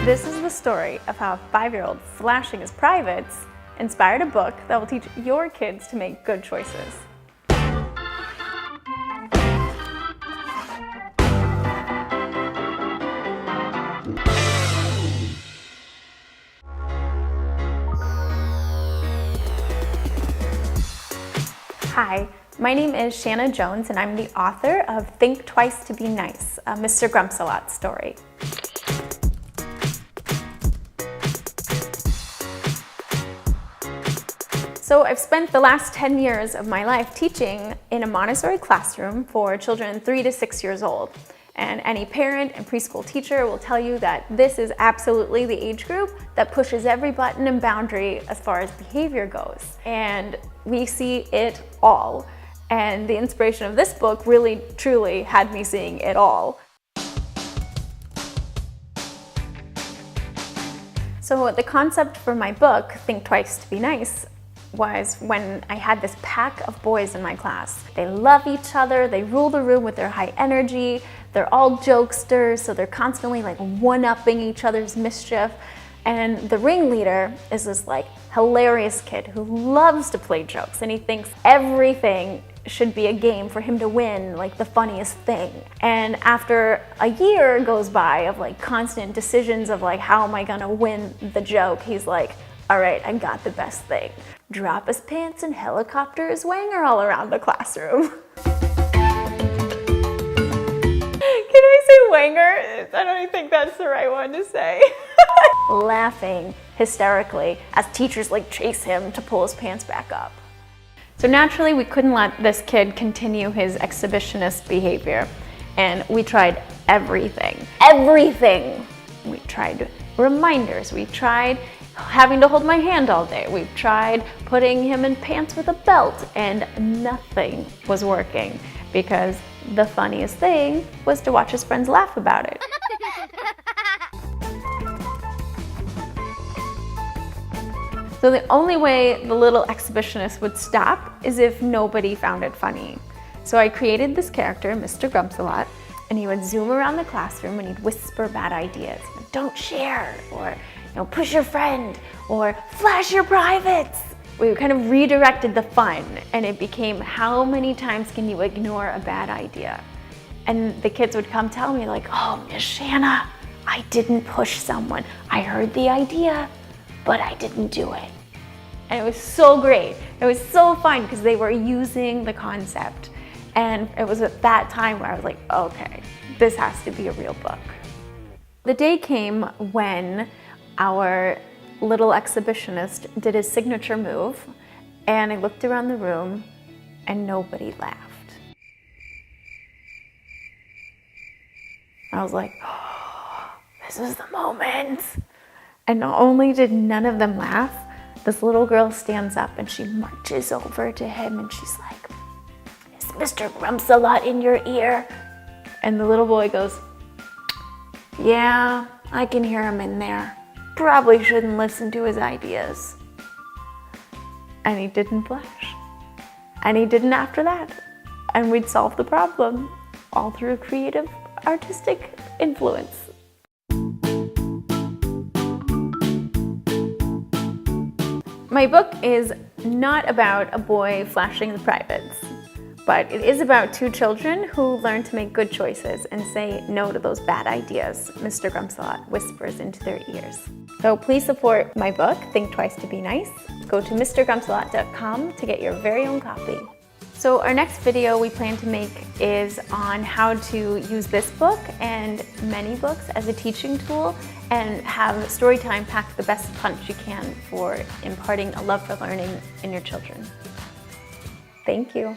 This is the story of how a 5-year-old flashing his privates inspired a book that will teach your kids to make good choices. Hi, my name is Shanna Jones and I'm the author of Think Twice to Be Nice, a Mr. Grumpsalot story. So I've spent the last 10 years of my life teaching in a Montessori classroom for children 3 to 6 years old. And any parent and preschool teacher will tell you that this is absolutely the age group that pushes every button and boundary as far as behavior goes. And we see it all. And the inspiration of this book really, truly had me seeing it all. So the concept for my book, Think Twice to Be Nice, was when I had this pack of boys in my class. They love each other, they rule the room with their high energy, they're all jokesters, so they're constantly like one-upping each other's mischief. And the ringleader is this like hilarious kid who loves to play jokes, and he thinks everything should be a game for him to win, like the funniest thing. And after a year goes by of like constant decisions of like, how am I gonna win the joke? He's like, all right, I got the best thing. Drop his pants and helicopter his wanger all around the classroom. Can I say wanger? I don't even think that's the right one to say. Laughing hysterically as teachers like chase him to pull his pants back up. So naturally, we couldn't let this kid continue his exhibitionist behavior. And we tried everything. Everything! We tried reminders, we tried having to hold my hand all day. We've tried putting him in pants with a belt, and nothing was working because the funniest thing was to watch his friends laugh about it. So the only way the little exhibitionist would stop is if nobody found it funny. So I created this character, Mr. Grumpsalot, and he would zoom around the classroom and he'd whisper bad ideas. Don't share, or push your friend, or flash your privates. We kind of redirected the fun, and it became, how many times can you ignore a bad idea? And the kids would come tell me like, oh, Miss Shanna, I didn't push someone. I heard the idea, but I didn't do it. And it was so great. It was so fun because they were using the concept. And it was at that time where I was like, okay, this has to be a real book. The day came when our little exhibitionist did his signature move, and I looked around the room and nobody laughed. I was like, oh, this is the moment. And not only did none of them laugh, this little girl stands up and she marches over to him and she's like, is Mr. Grumpsalot in your ear? And the little boy goes, yeah, I can hear him in there. Probably shouldn't listen to his ideas. And he didn't blush. And he didn't after that. And we'd solve the problem, all through creative, artistic influence. My book is not about a boy flashing the privates, but it is about 2 children who learn to make good choices and say no to those bad ideas Mr. Grumpsalot whispers into their ears. So please support my book, Think Twice to Be Nice. Go to mrgrumpsalot.com to get your very own copy. So our next video we plan to make is on how to use this book and many books as a teaching tool and have Storytime pack the best punch you can for imparting a love for learning in your children. Thank you.